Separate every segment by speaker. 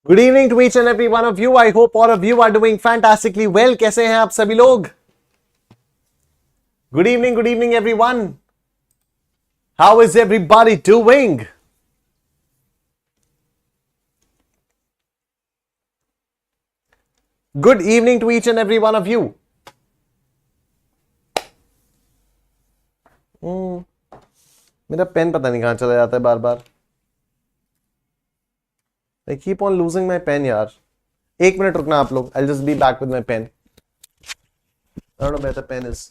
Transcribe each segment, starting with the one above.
Speaker 1: Good evening to each and every one of you. I hope all of you are doing fantastically well. कैसे हैं आप सभी लोग? Good evening everyone. How is everybody doing? Good evening to each and every one of you. मेरा pen पता नहीं कहां चला जाता है बार बार. I keep on losing my pen यार. एक मिनट रुकना आप लोग. I'll just be back with my pen. I don't know where the pen is.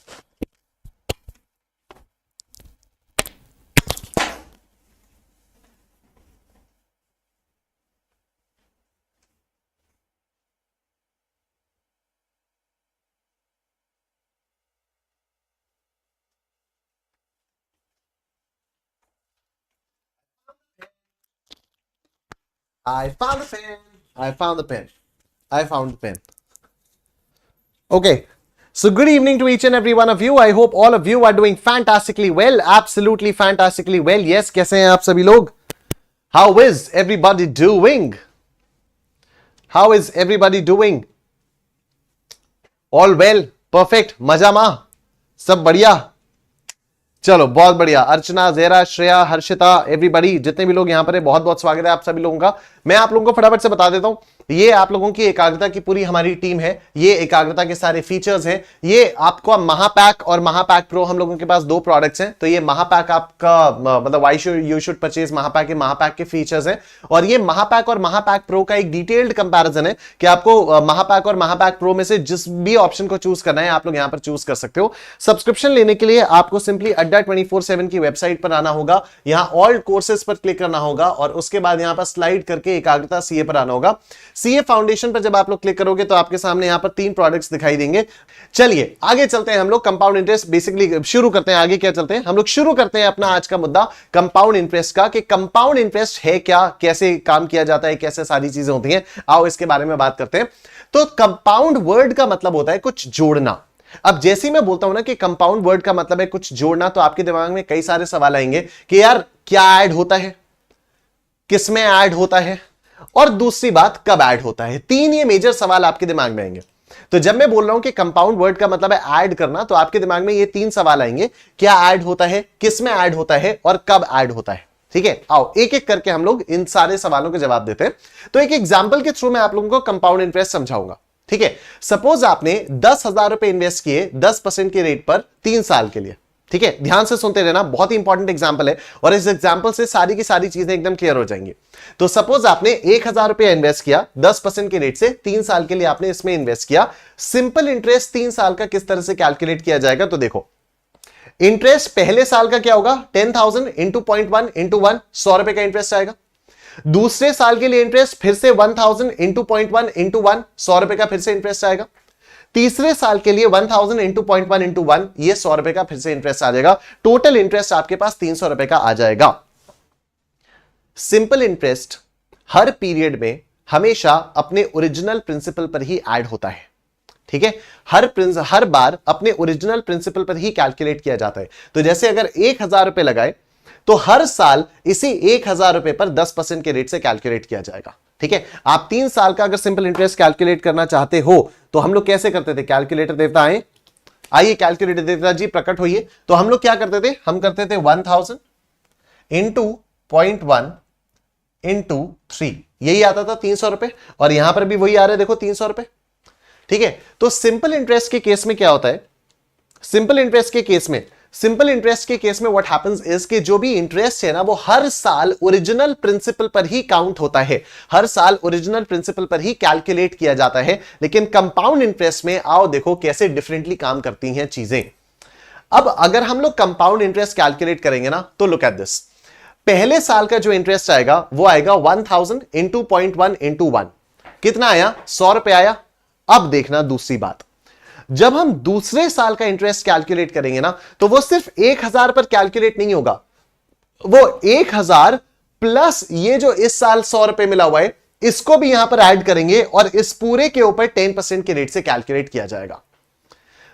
Speaker 1: I found the pen. I found the pen. I found the pen. Okay. So good evening to each and every one of you. I hope all of you are doing fantastically well. Absolutely fantastically well. Yes, कैसे हैं आप सभी लोग? How is everybody doing? How is everybody doing? All well? Perfect? मजा मा? सब बढ़िया? चलो बहुत बढ़िया. अर्चना, जेरा, श्रेया, हर्षिता, एवरीबॉडी, जितने भी लोग यहां पर है, बहुत बहुत स्वागत है आप सभी लोगों का. मैं आप लोगों को फटाफट से बता देता हूं, ये आप लोगों की एकाग्रता की पूरी हमारी टीम है. ये एकाग्रता के सारे फीचर्स हैं. ये आपको महापैक और महापैक प्रो, हम लोगों के पास दो प्रोडक्ट्स हैं. तो ये महापैक आपका मतलब वाई यू शुड परचेज महापैक. ये महापैक के फीचर्स हैं और ये महापैक और महापैक प्रो का एक डिटेल्ड कंपैरिजन है कि आपको महापैक और महापैक प्रो में से जिस भी ऑप्शन को चूज करना है आप लोग यहां पर चूज कर सकते हो. सब्सक्रिप्शन लेने के लिए आपको सिंपली अड्डा 24/7 की वेबसाइट पर आना होगा. यहां ऑल कोर्सेज पर क्लिक करना होगा और उसके बाद यहां पर स्लाइड करके एकाग्रता सीए पर आना होगा. सीए फाउंडेशन पर जब आप लोग क्लिक करोगे तो आपके सामने यहां पर 3 प्रोडक्ट्स दिखाई देंगे. चलिए आगे चलते हैं हम लोग. कंपाउंड इंटरेस्ट बेसिकली शुरू करते हैं. आगे क्या चलते हैं हम लोग, शुरू करते हैं अपना आज का मुद्दा कंपाउंड इंटरेस्ट का, कि कंपाउंड इंटरेस्ट है क्या, कैसे काम किया जाता है, कैसे सारी चीजें होती हैं. आओ इसके बारे में बात करते हैं. तो कंपाउंड वर्ड का मतलब होता है कुछ जोड़ना. अब जैसे ही मैं बोलता हूं ना कि कंपाउंड वर्ड का मतलब है कुछ जोड़ना, तो आपके दिमाग में कई सारे सवाल आएंगे कि यार क्या ऐड होता है, किसमें ऐड होता है, और दूसरी बात कब ऐड होता है. 3 ये मेजर सवाल आपके दिमाग में आएंगे. तो जब मैं बोल रहा हूं कि कंपाउंड वर्ड का मतलब है ऐड करना, तो आपके दिमाग में ये 3 सवाल आएंगे. क्या ऐड होता है, किसमें ऐड होता है, और कब ऐड होता है. ठीक है, आओ एक एक करके हम लोग इन सारे सवालों के जवाब देते हैं. तो एक एग्जांपल के थ्रू मैं आप लोगों को कंपाउंड इंटरेस्ट समझाऊंगा. ठीक है, सपोज आपने 10,000 रुपए इन्वेस्ट किए 10% के रेट पर 3 साल के लिए. ठीक है, ध्यान से सुनते रहना, बहुत ही इंपॉर्टेंट एग्जांपल है और इस एग्जांपल से सारी की सारी चीजें एकदम क्लियर हो जाएंगी. तो सपोज आपने 1,000 रुपए इन्वेस्ट किया 10% के रेट से, 3 साल के लिए आपने इसमें इन्वेस्ट किया. सिंपल इंटरेस्ट 3 साल का किस तरह से कैलकुलेट किया जाएगा, तो देखो इंटरेस्ट पहले साल का क्या होगा, 10,000 इंटू 0.1 इंटू 1, 100 रुपए का इंटरेस्ट आएगा. दूसरे साल के लिए इंटरेस्ट फिर से 1,000 इंटू 0.1 इंटू 1, 100 रुपए का फिर से इंटरेस्ट आएगा. तीसरे साल के लिए 1,000 इंटू 0.1 इंटू 1, ये 100 रुपए का फिर से इंटरेस्ट आ जाएगा. टोटल इंटरेस्ट आपके पास 300 रुपए का आ जाएगा. सिंपल इंटरेस्ट हर पीरियड में हमेशा अपने ओरिजिनल प्रिंसिपल पर ही ऐड होता है. ठीक है, हर बार अपने ओरिजिनल प्रिंसिपल पर ही कैलकुलेट किया जाता है. तो जैसे अगर 1,000 रुपए लगाए तो हर साल इसी 1,000 रुपए पर 10% के रेट से कैलकुलेट किया जाएगा. ठीक है, आप 3 साल का अगर सिंपल इंटरेस्ट कैलकुलेट करना चाहते हो तो हम लोग कैसे करते थे, कैलकुलेटर देवता आइए कैलकुलेटर देवता जी प्रकट होइए. तो हम लोग क्या करते थे, हम करते थे 1,000 इंटू 0.1 इंटू 3, यही आता था 300 रुपए. और यहां पर भी वही आ रहा है, देखो 300 रुपए. ठीक है, तो सिंपल इंटरेस्ट के केस में क्या होता है, सिंपल इंटरेस्ट के केस में व्हाट हैपेंस इज कि जो भी इंटरेस्ट है ना वो हर साल ओरिजिनल प्रिंसिपल पर ही काउंट होता है, हर साल ओरिजिनल प्रिंसिपल पर ही कैलकुलेट किया जाता है. लेकिन कंपाउंड इंटरेस्ट में आओ देखो कैसे डिफरेंटली काम करती हैं चीजें. अब अगर हम लोग कंपाउंड इंटरेस्ट कैलकुलेट करेंगे ना, तो लुक एट दिस. पहले साल का जो इंटरेस्ट आएगा वो आएगा 1,000 इंटू 0.1 इंटू 1, कितना आया, 100 रुपए आया. अब देखना दूसरी बात, जब हम दूसरे साल का इंटरेस्ट कैलकुलेट करेंगे ना, तो वो सिर्फ 1,000 पर कैलकुलेट नहीं होगा, वो 1,000 प्लस ये जो इस साल 100 रुपए मिला हुआ है इसको भी यहां पर ऐड करेंगे और इस पूरे के ऊपर 10% के रेट से कैलकुलेट किया जाएगा.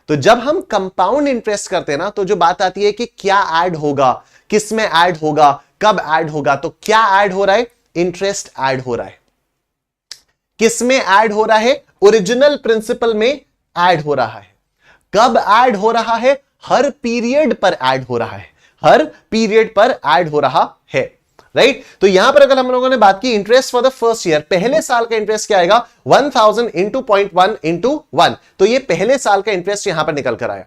Speaker 1: तो जब हम कंपाउंड इंटरेस्ट करते हैं ना, तो जो बात आती है कि क्या ऐड होगा, किसमें ऐड होगा, कब ऐड होगा. तो क्या ऐड हो रहा है, इंटरेस्ट ऐड हो रहा है. किस में ऐड हो रहा है? ओरिजिनल प्रिंसिपल में ऐड हो रहा है। कब ऐड हो रहा है? हर पीरियड पर ऐड हो रहा है, हर पीरियड पर ऐड हो रहा है, राइट? तो यहां पर अगर हम लोगों ने बात की interest for the first year, पहले साल का इंटरेस्ट क्या आएगा? 1000 इंटू 0.1 इंटू 1। तो ये पहले साल का इंटरेस्ट यहां पर निकल कर आया,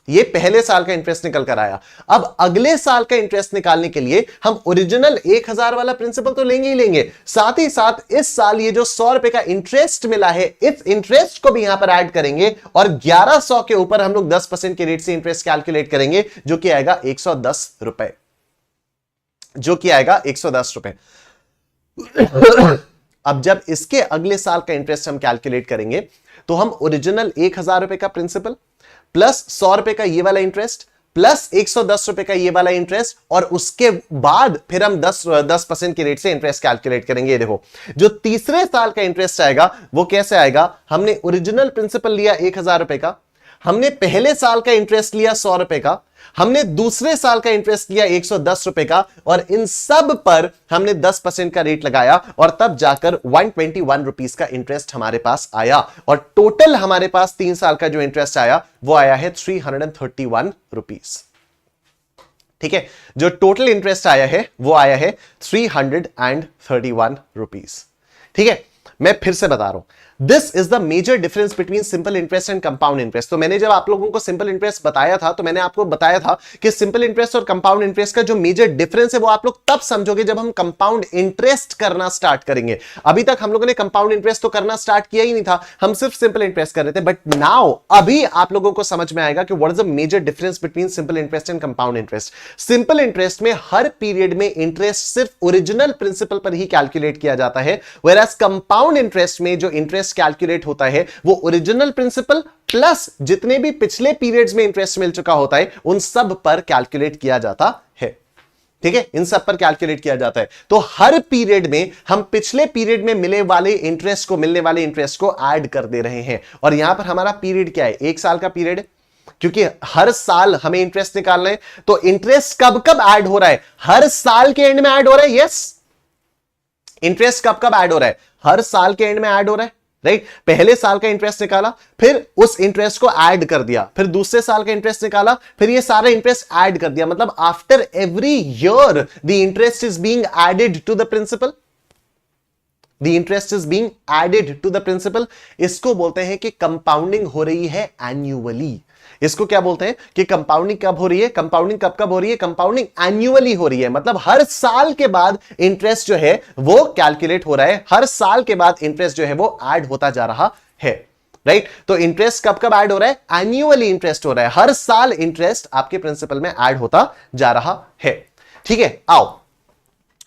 Speaker 1: ये पहले साल का इंटरेस्ट निकल कर आया। अब अगले साल का इंटरेस्ट निकालने के लिए हम ओरिजिनल 1000 वाला प्रिंसिपल तो लेंगे ही लेंगे, साथ ही साथ इस साल ये जो 100 रुपए का इंटरेस्ट मिला है, इस इंटरेस्ट को भी यहां पर ऐड करेंगे और 1100 के ऊपर हम लोग 10% के रेट से इंटरेस्ट कैलकुलेट करेंगे, जो कि आएगा 110 रुपए, जो कि आएगा 110 रुपए। अब जब इसके अगले साल का इंटरेस्ट हम कैलकुलेट करेंगे तो हम ओरिजिनल 1000 रुपए का प्रिंसिपल प्लस 100 रुपए का ये वाला इंटरेस्ट प्लस 110 रुपए का ये वाला इंटरेस्ट, और उसके बाद फिर हम 10% के रेट से इंटरेस्ट कैलकुलेट करेंगे। देखो जो तीसरे साल का इंटरेस्ट आएगा वो कैसे आएगा? हमने ओरिजिनल प्रिंसिपल लिया 1000 रुपए का, हमने पहले साल का इंटरेस्ट लिया 100 रुपए का, हमने दूसरे साल का इंटरेस्ट लिया 110 रुपए का, और इन सब पर हमने 10% का रेट लगाया, और तब जाकर 121 रुपीस का इंटरेस्ट हमारे पास आया। और टोटल हमारे पास 3 साल का जो इंटरेस्ट आया वो आया है 331 रुपीस। ठीक है, जो टोटल इंटरेस्ट आया है वो आया है 331 रुपीस। ठीक है, मैं फिर से बता रहा हूं, this is the major difference between simple interest and compound interest. तो मैंने जब आप लोगों को सिंपल इंटरेस्ट बताया था तो मैंने आपको बताया था कि सिंपल इंटरेस्ट और कंपाउंड इंटरेस्ट का जो मेजर डिफरेंस है वो आप लोग तब समझोगे जब हम कंपाउंड इंटरेस्ट करना स्टार्ट करेंगे। अभी तक हम लोगों ने कंपाउंड इंटरेस्ट तो करना स्टार्ट किया ही नहीं था, हम सिर्फ सिंपल इंटरेस्ट कर रहे थे। बट नाउ अभी आप लोगों को समझ में आएगा कि what is the major difference between simple interest and compound interest. Simple interest में हर पीरियड में इंटरेस्ट सिर्फ ओरिजिनल प्रिंसिपल पर ही कैलकुलेट किया जाता है, व्हेयरएज कंपाउंड इंटरेस्ट में जो इंटरेस्ट कैलकुलेट होता है वो ओरिजिनल प्रिंसिपल प्लस जितने भी पिछले पीरियड्स में इंटरेस्ट मिल चुका होता है उन सब पर कैलकुलेट किया जाता है। ठीक है, इन सब पर कैलकुलेट किया जाता है। तो हर पीरियड में हम पिछले पीरियड में मिलने वाले इंटरेस्ट को ऐड कर दे रहे हैं। और यहां पर हमारा पीरियड क्या है? 1 साल का पीरियड, क्योंकि हर साल हमें इंटरेस्ट निकालना है। तो इंटरेस्ट कब कब ऐड हो रहा है? हर साल के एंड में ऐड हो रहा है। यस, इंटरेस्ट कब कब ऐड हो रहा है? हर साल के एंड में ऐड हो रहा है, राइट? पहले साल का इंटरेस्ट निकाला, फिर उस इंटरेस्ट को ऐड कर दिया, फिर दूसरे साल का इंटरेस्ट निकाला, फिर ये सारा इंटरेस्ट ऐड कर दिया। मतलब after every year the interest is being added to the principal, the interest is being added to the principal. इसको बोलते हैं कि कंपाउंडिंग हो रही है एन्युअली। इसको क्या बोलते हैं कि कंपाउंडिंग कब हो रही है? कंपाउंडिंग कब हो रही है? कंपाउंडिंग एन्युअली हो रही है। मतलब हर साल के बाद इंटरेस्ट जो है वो कैलकुलेट हो रहा है, हर साल के बाद इंटरेस्ट जो है वो ऐड होता जा रहा है, राइट? तो इंटरेस्ट कब कब ऐड हो रहा है? एन्युअली इंटरेस्ट हो रहा है, हर साल इंटरेस्ट आपके प्रिंसिपल में ऐड होता जा रहा है। ठीक है, आओ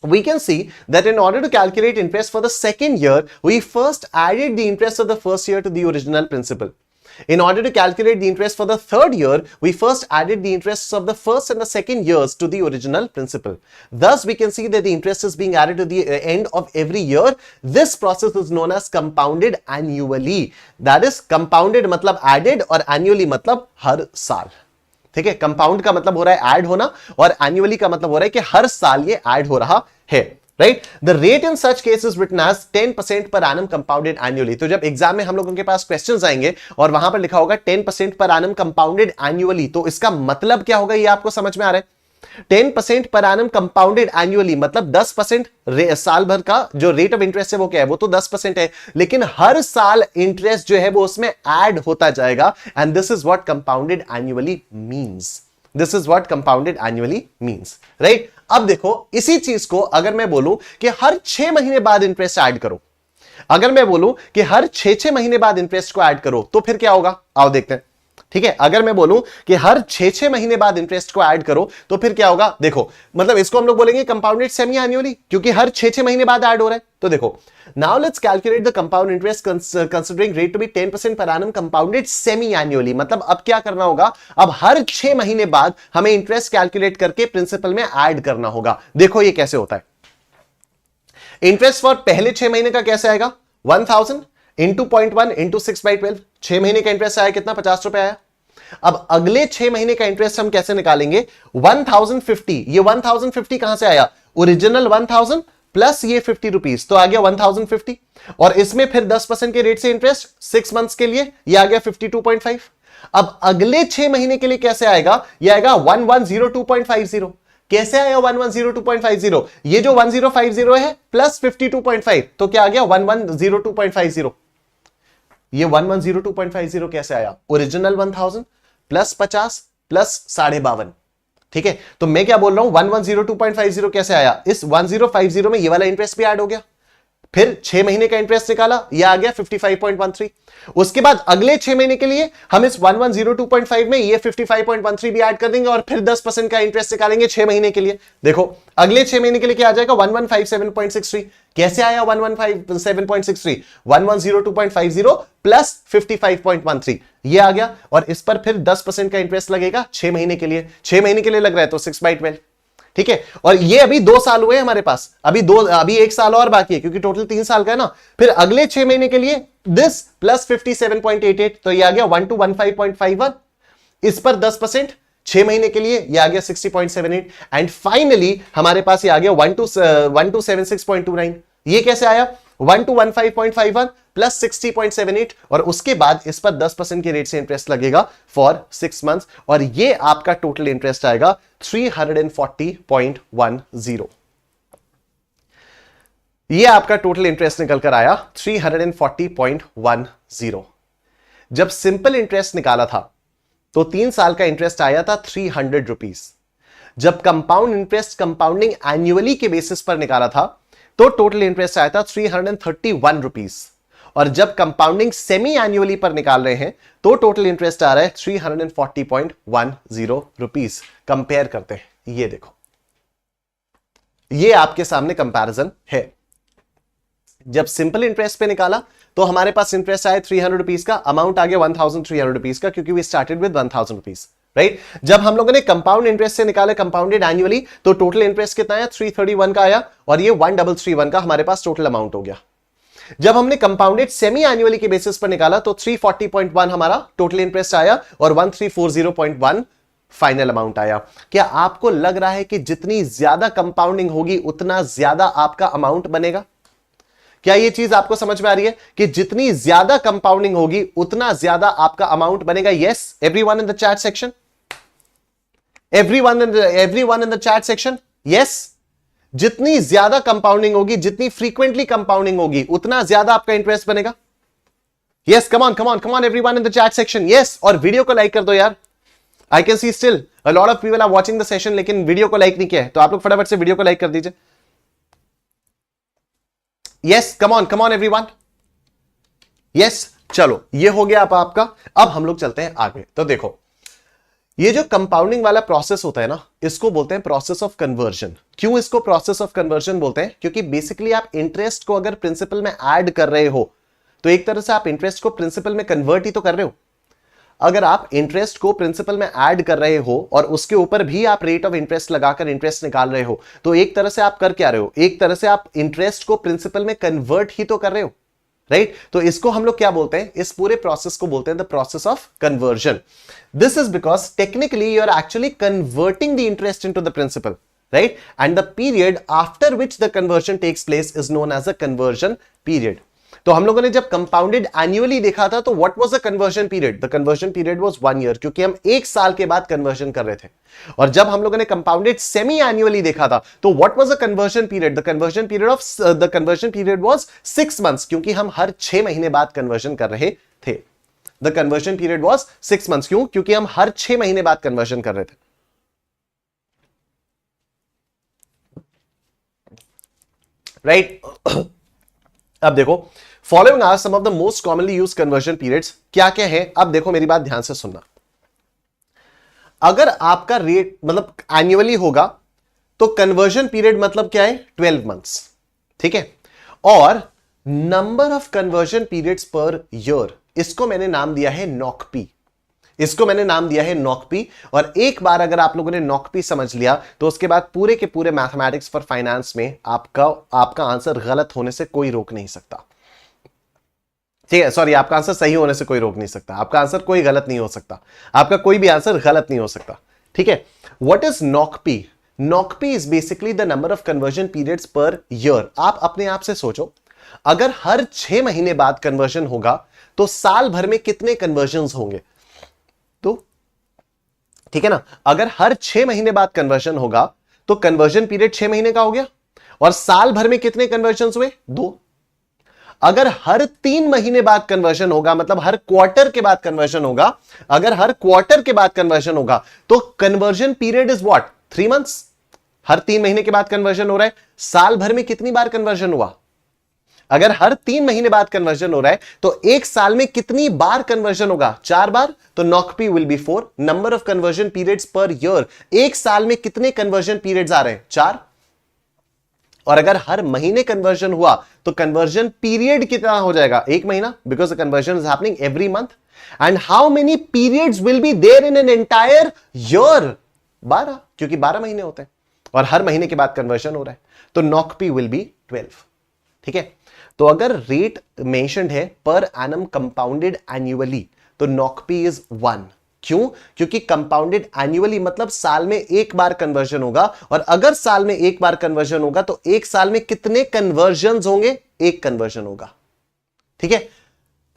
Speaker 1: we can see that in order to calculate interest for the second year, we first added the interest of the first year to the original principal. In order to calculate the interest for the third year, we first added the interests of the first and the second years to the original principal. Thus, we can see that the interest is being added to the end of every year. This process is known as compounded annually. That is, compounded मतलब added और annually मतलब हर साल। ठीक है, compound का मतलब हो रहा है ऐड होना और एनुअली का मतलब हो रहा है कि हर साल ये ऐड हो रहा है, right? The rate in such case is written as 10% per annum compounded annually. तो जब एग्जाम में हम लोगों के पास क्वेश्चंस आएंगे और वहां पर लिखा होगा 10% पर एनम कंपाउंडेड एनुअली, तो इसका मतलब क्या होगा ये आपको समझ में आ रहा है? 10% पर एनम कंपाउंडेड एनुअली मतलब 10% साल भर का जो रेट ऑफ इंटरेस्ट है वो क्या है? वो तो 10% है, लेकिन हर साल इंटरेस्ट जो है वो उसमें ऐड होता जाएगा। And this is what compounded annually means. This is what compounded annually means, right? अब देखो, इसी चीज को अगर मैं बोलूं कि हर 6 महीने बाद इंटरेस्ट ऐड करो, अगर मैं बोलूं कि हर 6 महीने बाद इंटरेस्ट को ऐड करो, तो फिर क्या होगा? आओ देखते हैं। ठीक है, अगर मैं बोलूं कि हर 6 महीने बाद इंटरेस्ट को ऐड करो तो फिर क्या होगा? देखो, मतलब इसको हम लोग बोलेंगे कंपाउंडेड सेमी एनुअली, क्योंकि हर 6 महीने बाद ऐड हो रहा है। तो देखो, now let's calculate the compound interest considering rate to be 10% per annum compounded semi annually. मतलब अब क्या करना होगा? अब हर 6 महीने बाद हमें इंटरेस्ट कैलकुलेट करके प्रिंसिपल में ऐड करना होगा। देखो ये कैसे होता है। इंटरेस्ट फॉर पहले 6 महीने का कैसे आएगा? 1000 इंटू 0.1 इंटू 6/12। 6 महीने का इंटरेस्ट आया कितना? 50 रुपए आया। अब अगले 6 महीने का इंटरेस्ट हम कैसे निकालेंगे? 1050। ये 1050 कहां से आया? ओरिजिनल 1000 प्लस ये 50 रुपीज, तो आ गया 1050, और इसमें फिर 10% के रेट से इंटरेस्ट 6 मंथ्स के लिए, ये आ गया 52.5। अब अगले 6 महीने के लिए कैसे आएगा, ये आएगा 1102.50। कैसे आया 1102.50, ये जो 1050 है प्लस 52.5, तो क्या आ गया 1102.50। ये 1102.50 कैसे आया, ओरिजिनल 1000 प्लस 50 प्लस 52.5। ठीक है, तो मैं क्या बोल रहा हूं 1102.50 कैसे आया, इस 1050 में ये वाला इंटरेस्ट भी ऐड हो गया, फिर 6 महीने का इंटरेस्ट निकाला, ये आ गया 55.13। उसके बाद अगले 6 महीने के लिए हम इस 1102.5 में ये 55.13 भी ऐड कर देंगे और फिर 10% का इंटरेस्ट निकालेंगे 6 महीने के लिए। देखो अगले 6 महीने के लिए क्या आ जाएगा 1157.63। कैसे आया 1157.63, 1102.50 प्लस 55.13 ये आ गया, और इस पर फिर 10% का इंटरेस्ट लगेगा 6 महीने के लिए। 6 महीने के लिए लग रहा है तो 6/12। ठीक है, और ये अभी 2 साल हुए हमारे पास, अभी 1 साल और बाकी है क्योंकि टोटल 3 साल का है ना। फिर अगले 6 महीने के लिए दिस प्लस 57.88, तो ये आ गया 1215.51। इस पर 10% 6 महीने के लिए ये आ गया 60.78, एंड फाइनली हमारे पास ये आ गया 1276.29। ये कैसे आया 1215.51 प्लस 60.78, और उसके बाद इस पर 10% के रेट से इंटरेस्ट लगेगा फॉर 6 मंथ्स, और ये आपका टोटल इंटरेस्ट आएगा 340.10। ये आपका टोटल इंटरेस्ट निकल कर आया 340.10। जब सिंपल इंटरेस्ट निकाला था तो 3 साल का इंटरेस्ट आया था 300 रुपीज। जब कंपाउंड इंटरेस्ट कंपाउंडिंग एनुअली के बेसिस पर निकाला था तो टोटल इंटरेस्ट आया था 331 रुपीज, और जब कंपाउंडिंग सेमी एनुअली पर निकाल रहे हैं तो टोटल इंटरेस्ट आ रहा है 340.10 रुपीज। कंपेयर करते हैं, ये देखो ये आपके सामने कंपैरिजन है। जब सिंपल इंटरेस्ट पे निकाला तो हमारे पास इंटरेस्ट आया 300 रुपीज का, अमाउंट आ गया 1300 रुपीज का क्योंकि we started with 1000 rupees, right. जब हम लोगों ने कंपाउंड इंटरेस्ट से निकाले कंपाउंडेड एनुअली तो टोटल इंटरेस्ट कितना आया 331 का आया, और ये 1331 का हमारे पास टोटल अमाउंट हो गया। जब हमने कंपाउंडेड सेमी एनुअली के बेसिस पर निकाला तो 340.1 हमारा टोटल इंटरेस्ट आया और 1340.1 फाइनल अमाउंट आया। क्या आपको लग रहा है कि जितनी ज्यादा कंपाउंडिंग होगी उतना ज्यादा आपका अमाउंट बनेगा? क्या यह चीज आपको समझ में आ रही है कि जितनी ज्यादा कंपाउंडिंग होगी उतना ज्यादा आपका अमाउंट बनेगा? Yes, everyone in the chat section, everyone in the chat section, yes. जितनी ज्यादा कंपाउंडिंग होगी, जितनी फ्रीक्वेंटली कंपाउंडिंग होगी उतना ज्यादा आपका इंटरेस्ट बनेगा। Yes, come on everyone in the chat section, yes. और वीडियो को लाइक कर दो यार, I can see still a lot of people are watching the session लेकिन वीडियो को लाइक नहीं किया है, तो आप लोग फटाफट से वीडियो को लाइक कर दीजिए। Yes, come on everyone, yes. चलो ये हो गया आपका। अब हम लोग चलते हैं आगे। तो देखो ये जो कंपाउंडिंग वाला प्रोसेस होता है ना, इसको बोलते हैं प्रोसेस ऑफ कन्वर्जन। क्यों इसको प्रोसेस ऑफ कन्वर्जन बोलते हैं? क्योंकि बेसिकली आप इंटरेस्ट को अगर प्रिंसिपल में ऐड कर रहे हो तो एक तरह से आप इंटरेस्ट को प्रिंसिपल में कन्वर्ट ही तो कर रहे हो। अगर आप इंटरेस्ट को प्रिंसिपल में ऐड कर रहे हो और उसके ऊपर भी आप रेट ऑफ इंटरेस्ट लगाकर इंटरेस्ट निकाल रहे हो तो एक तरह से आप कर क्या रहे हो? एक तरह से आप इंटरेस्ट को प्रिंसिपल में कन्वर्ट ही तो कर रहे हो, राइट। तो इसको हम लोग क्या बोलते हैं? इस पूरे प्रोसेस को बोलते हैं the process of conversion. This is because technically you are actually converting the interest into the principal, right, and the period after which the conversion takes place is known as a conversion period. तो हम लोगों ने जब compounded annually देखा था तो what was the conversion period? The conversion period was 1 year, क्योंकि हम 1 साल के बाद कन्वर्जन कर रहे थे। और जब हम लोगों ने कंपाउंडेड सेमी एनुअली देखा था तो what was the conversion period? The conversion period was 6 months, क्योंकि हम हर 6 महीने बाद कन्वर्जन कर रहे थे। The conversion period was 6 months. क्यों? क्योंकि हम हर 6 महीने बाद कन्वर्जन कर रहे थे, राइट। अब देखो following are some of the most commonly use conversion periods. क्या क्या है? अब देखो मेरी बात ध्यान से सुनना। अगर आपका रेट मतलब एनुअली होगा तो कन्वर्जन पीरियड मतलब क्या है? 12 मंथ्स, ठीक है। और number of conversion periods per year, इसको मैंने नाम दिया है नॉकपी। और एक बार अगर आप लोगों ने नॉकपी समझ लिया तो उसके बाद पूरे के पूरे मैथमेटिक्स फॉर फाइनेंस में आपका आंसर गलत होने से कोई रोक नहीं सकता, ठीक है। सॉरी, आपका आंसर सही होने से कोई रोक नहीं सकता, आपका आंसर कोई गलत नहीं हो सकता, आपका कोई भी आंसर गलत नहीं हो सकता, ठीक है। What is NOCP? NOCP is basically the number of conversion periods per year. आप अपने आप से सोचो, अगर हर 6 महीने बाद कन्वर्जन होगा तो साल भर में कितने कन्वर्जन होंगे? तो ठीक है ना, अगर हर 6 महीने बाद कन्वर्जन होगा तो कन्वर्जन पीरियड 6 महीने का हो गया, और साल भर में कितने कन्वर्जन हुए? 2। अगर हर 3 महीने बाद कन्वर्जन होगा, मतलब हर क्वार्टर के बाद कन्वर्जन होगा, अगर हर क्वार्टर के बाद कन्वर्जन होगा तो conversion period is what? 3 months. हर 3 महीने के बाद कन्वर्जन हो रहा है, साल भर में कितनी बार कन्वर्जन हुआ? अगर हर 3 महीने बाद कन्वर्जन हो रहा है तो एक साल में कितनी बार कन्वर्जन होगा? 4 बार। तो नॉकपी will be 4। Number of conversion periods per year, एक साल में कितने कन्वर्जन पीरियड्स आ रहे हैं? 4। और अगर हर महीने कन्वर्जन हुआ तो कन्वर्जन पीरियड कितना हो जाएगा? 1 महीना, because the conversion is happening every month. And how many periods will be there in an entire year? 12, क्योंकि 12 महीने होते हैं और हर महीने के बाद कन्वर्जन हो रहा है, तो नॉकपी विल बी 12। ठीक है, तो अगर रेट मेंशन्ड है पर एनम कंपाउंडेड एन्युअली तो नॉकपी इज 1। क्यों? क्योंकि कंपाउंडेड एन्युअली मतलब साल में एक बार कन्वर्जन होगा, और अगर साल में एक बार कन्वर्जन होगा तो एक साल में कितने कन्वर्जन होंगे? एक कन्वर्जन होगा। ठीक है,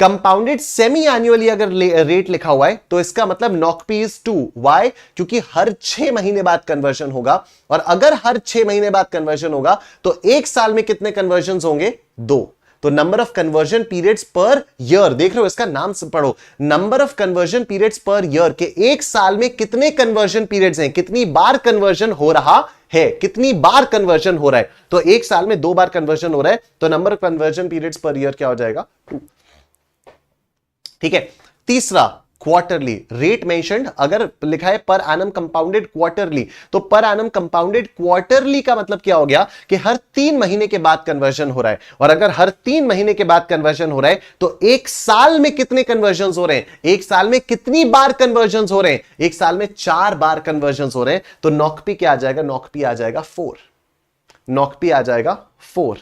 Speaker 1: कंपाउंडेड सेमी एन्युअली अगर रेट लिखा हुआ है तो इसका मतलब नॉकपी इज 2। वाई? क्योंकि हर 6 महीने बाद कन्वर्जन होगा, और अगर हर 6 महीने बाद कन्वर्जन होगा तो एक साल में कितने कन्वर्जन होंगे? 2। तो number of conversion periods per year, देख रहे हो इसका नाम से पढ़ो, number of conversion periods per year, के एक साल में कितने कन्वर्जन पीरियड्स हैं, कितनी बार कन्वर्जन हो रहा है, कितनी बार कन्वर्जन हो रहा है। तो एक साल में 2 बार कन्वर्जन हो रहा है, तो number of conversion periods per year क्या हो जाएगा? 2। ठीक है, तीसरा क्वार्टरली रेट मेंशन्ड, अगर लिखा है पर एनम कंपाउंडेड क्वार्टरली, तो पर एनम कंपाउंडेड क्वार्टरली का मतलब क्या हो गया कि हर 3 महीने के बाद कन्वर्जन हो रहा है, और अगर हर 3 महीने के बाद कन्वर्जन हो रहा है तो एक साल में कितने कन्वर्जन हो रहे हैं? एक साल में कितनी बार कन्वर्जन हो रहे हैं? एक साल में 4 बार कन्वर्जन हो रहे हैं। तो नॉकपी क्या आ जाएगा? नॉकपी आ जाएगा 4। नॉकपी आ जाएगा 4,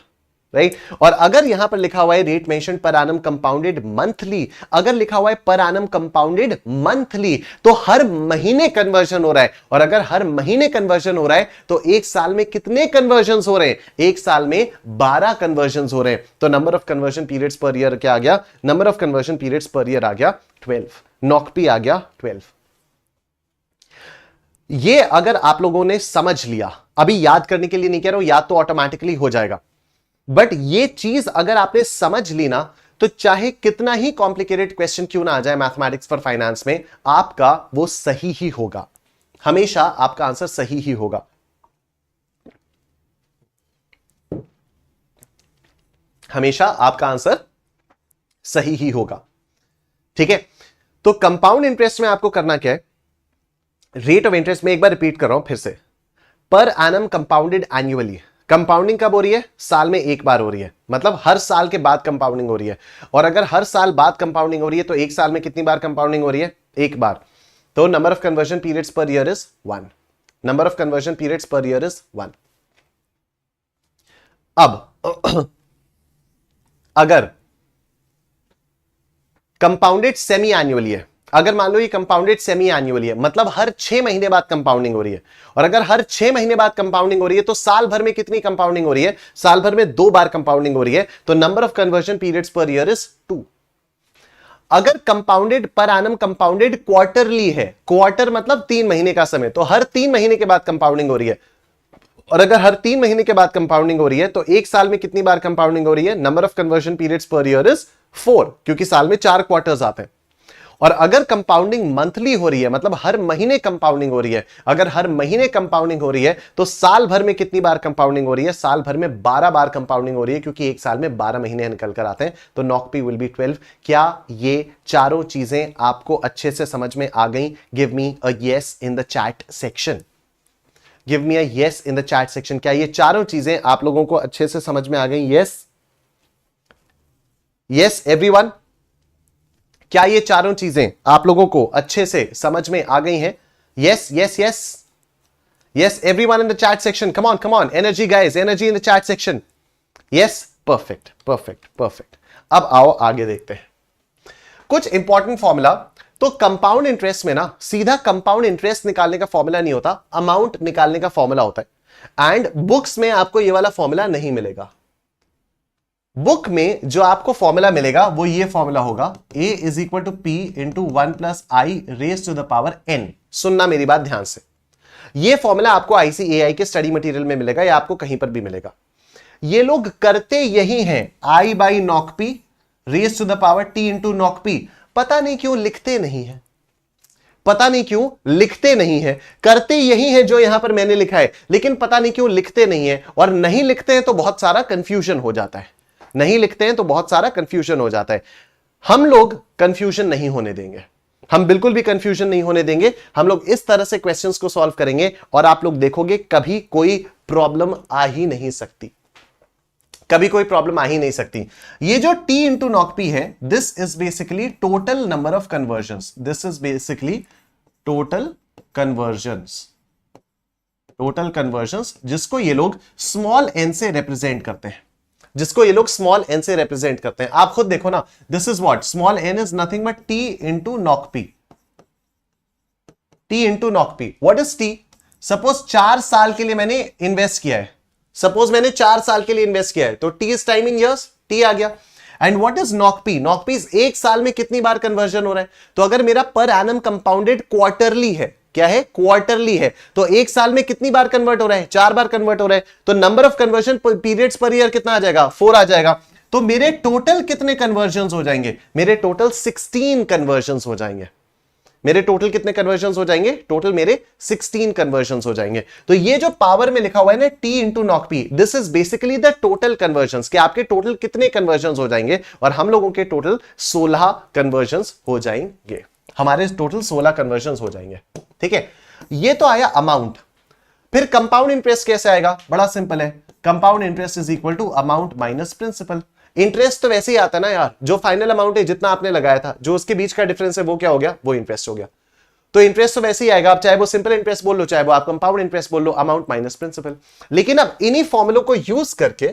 Speaker 1: राइट। और अगर यहां पर लिखा हुआ है rate mention per annum compounded monthly, अगर लिखा हुआ है पर एनम कंपाउंडेड मंथली तो हर महीने कन्वर्जन हो रहा है, और अगर हर महीने कन्वर्जन हो रहा है तो एक साल में कितने कन्वर्जन हो रहे हैं? एक साल में 12 कन्वर्जन हो रहे हैं। तो number of conversion periods per year क्या आ गया? Number of conversion periods per year आ गया 12। नॉकपी आ गया 12। ये अगर आप लोगों ने समझ लिया, अभी याद करने के लिए नहीं कह रहा हूं, याद तो ऑटोमेटिकली हो जाएगा, बट ये चीज अगर आपने समझ ली ना तो चाहे कितना ही कॉम्प्लिकेटेड क्वेश्चन क्यों ना आ जाए मैथमेटिक्स फॉर फाइनेंस में, आपका वो सही ही होगा। हमेशा आपका आंसर सही ही होगा। हमेशा आपका आंसर सही ही होगा। ठीक है, तो कंपाउंड इंटरेस्ट में आपको करना क्या है? रेट ऑफ इंटरेस्ट में एक बार रिपीट कर रहा हूं फिर से, per annum compounded annually. Compounding कब हो रही है? साल में एक बार हो रही है, मतलब हर साल के बाद कंपाउंडिंग हो रही है। और अगर हर साल बाद कंपाउंडिंग हो रही है तो एक साल में कितनी बार कंपाउंडिंग हो रही है? एक बार। तो number of conversion periods per year is 1। Number of conversion periods per year is 1। अब अगर कंपाउंडेड सेमी एन्युअली है, अगर मान लो ये कंपाउंडेड सेमी एन्युअली है, मतलब हर 6 महीने बाद कंपाउंडिंग हो रही है, और अगर हर 6 महीने बाद कंपाउंडिंग हो रही है तो साल भर में कितनी कंपाउंडिंग हो रही है? साल भर में 2 बार कंपाउंडिंग हो रही है। तो number of conversion periods per year is 2। अगर compounded per annum compounded quarterly है, क्वार्टर मतलब 3 महीने का समय, तो हर 3 महीने के बाद कंपाउंडिंग हो रही है, और अगर हर 3 महीने के बाद कंपाउंडिंग हो रही है तो एक साल में कितनी बार कंपाउंडिंग हो रही है? Number of conversion periods per year is 4, क्योंकि साल में 4 क्वार्टर्स आते हैं। और अगर कंपाउंडिंग मंथली हो रही है, मतलब हर महीने कंपाउंडिंग हो रही है, अगर हर महीने कंपाउंडिंग हो रही है तो साल भर में कितनी बार कंपाउंडिंग हो रही है? साल भर में 12 बार कंपाउंडिंग हो रही है, क्योंकि एक साल में 12 महीने निकल कर आते हैं। तो नॉकपी विल बी 12। क्या ये चारों चीजें आपको अच्छे से समझ में आ गई? Give me a yes in the chat section. Give me a yes in the chat section. क्या ये चारों चीजें आप लोगों को अच्छे से समझ में आ गई? Yes, yes everyone. क्या ये चारों चीजें आप लोगों को अच्छे से समझ में आ गई हैं? Yes yes yes yes everyone in the chat section. Come on come on, energy guys, energy in the chat section. Yes, perfect perfect perfect. अब आओ आगे देखते हैं कुछ इंपॉर्टेंट फॉर्मूला तो कंपाउंड इंटरेस्ट में ना सीधा कंपाउंड इंटरेस्ट निकालने का फॉर्मूला नहीं होता, अमाउंट निकालने का फॉर्मूला होता है। एंड बुक्स में आपको ये वाला फॉर्मूला नहीं मिलेगा। बुक में जो आपको फॉर्मूला मिलेगा वो ये फॉर्मूला होगा, a is equal to P into 1 plus I raise to the power n। सुनना मेरी बात ध्यान से, ये फॉर्मूला आपको आईसीएआई के स्टडी मटेरियल में मिलेगा या आपको कहीं पर भी मिलेगा। ये लोग करते यही हैं, i by knock P raise to the power T into knock P. पता नहीं क्यों लिखते नहीं है, पता नहीं क्यों लिखते नहीं है, करते यही है जो यहां पर मैंने लिखा है, लेकिन पता नहीं क्यों लिखते नहीं है। और नहीं लिखते हैं तो बहुत सारा कंफ्यूजन हो जाता है, नहीं लिखते हैं तो बहुत सारा कंफ्यूजन हो जाता है। हम लोग कंफ्यूजन नहीं होने देंगे, हम बिल्कुल भी कंफ्यूजन नहीं होने देंगे। हम लोग इस तरह से क्वेश्चंस को सॉल्व करेंगे और आप लोग देखोगे कभी कोई प्रॉब्लम आ ही नहीं सकती, कभी कोई प्रॉब्लम आ ही नहीं सकती। ये जो t इंटू नॉक पी है, this is basically total number of convergence, this is basically total convergence, total convergence जिसको ये लोग स्मॉल n से रिप्रेजेंट करते हैं, जिसको ये लोग स्मॉल n से रिप्रेजेंट करते हैं। आप खुद देखो ना, this is what, small n is nothing but t into knock P, t into knock P. What is t? Suppose 4 साल के लिए मैंने इन्वेस्ट किया है, सपोज मैंने 4 साल के लिए इन्वेस्ट किया है, तो t is time in years, t आ गया। And what is knock P? Knock P एक साल में कितनी बार कन्वर्जन हो रहा है। तो अगर मेरा पर एनम कंपाउंडेड क्वार्टरली है, क्या है, क्वार्टरली है, तो एक साल में कितनी बार कन्वर्ट हो रहा है, 4 बार कन्वर्ट हो रहा है। तो number of conversion periods per year कितना आ जाएगा, 4 आ जाएगा। तो मेरे टोटल कितने कन्वर्जन हो जाएंगे, मेरे टोटल 16 कन्वर्जन हो जाएंगे। मेरे टोटल कितने कन्वर्जन हो जाएंगे, टोटल मेरे 16 कन्वर्जन हो जाएंगे। तो ये जो पावर में लिखा हुआ है ना t into knock P, this is basically the total conversion, कि आपके टोटल कितने कन्वर्जन हो जाएंगे। और हम लोगों के टोटल 16 कन्वर्जन हो जाएंगे, हमारे टोटल 16 कन्वर्जन हो जाएंगे। ठीक है, ये तो आया अमाउंट। फिर कंपाउंड इंटरेस्ट कैसे आएगा, बड़ा सिंपल है, compound interest is equal to amount minus principal. Interest तो वैसे ही आता है ना यार, जो फाइनल अमाउंट है जितना आपने लगाया था, जो उसके बीच का डिफरेंस है वो क्या हो गया, वो इंटरेस्ट हो गया। तो इंटरेस्ट तो वैसे ही आएगा, आप चाहे वो सिंपल इंटरेस्ट बोल लो, चाहे वो आप कंपाउंड इंटरेस्ट बोल लो, अमाउंट माइनस प्रिंसिपल। लेकिन अब इन्हीं फॉर्मूलों को यूज करके,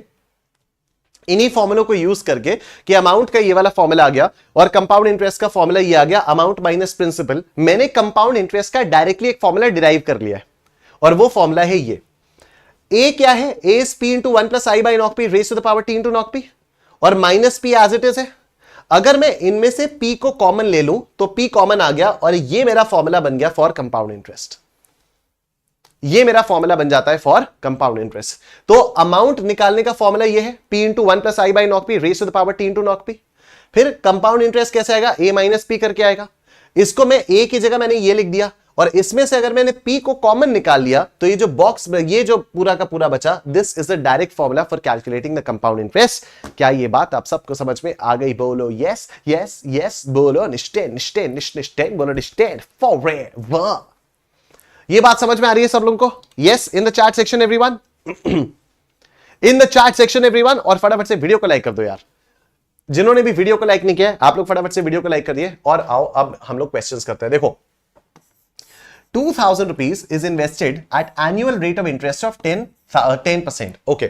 Speaker 1: इन्हीं फॉर्मूलों को यूज करके कि अमाउंट का ये वाला फॉर्मूला आ गया और कंपाउंड इंटरेस्ट का फॉर्मूला ये आ गया, अमाउंट माइनस प्रिंसिपल। मैंने कंपाउंड इंटरेस्ट का डायरेक्टली एक फॉर्मूला डिराइव कर लिया है और वो फॉर्मूला है ये। ए क्या है, A is p into 1 plus I by knock P raise to the power T into knock P, और minus p as it is है। अगर मैं इनमें से p को कॉमन ले लूं तो p कॉमन आ गया और ये मेरा फॉर्मूला बन गया फॉर कंपाउंड इंटरेस्ट, ये मेरा फॉर्मूला बन जाता है फॉर कंपाउंड इंटरेस्ट। तो अमाउंट निकालने का फॉर्मूला ये है, p into 1 plus I by knock P raise to the power t into knock P. फिर कंपाउंड इंटरेस्ट कैसे आएगा, a माइनस p करके आएगा। इसको मैं a की जगह मैंने ये लिख दिया और इसमें से अगर मैंने p को कॉमन निकाल लिया तो ये जो बॉक्स में ये जो पूरा का पूरा बचा, this is the direct formula for calculating the compound interest. क्या ये बात आप सबको समझ में आ गई? बोलो यस यस यस, बोलो निश्चय निश्चय निश्चय, बोलो निश्चय फॉरएवर। ये बात समझ में आ रही है सब लोगों को? Yes, in the chat section everyone, in the chat section everyone. और फटाफट से वीडियो को लाइक कर दो यार, जिन्होंने भी वीडियो को लाइक नहीं किया आप लोग फटाफट से वीडियो को लाइक कर दिए। और आओ अब हम लोग क्वेश्चंस करते हैं। देखो, 2000 rupees is invested at annual rate of interest of 10%. Okay,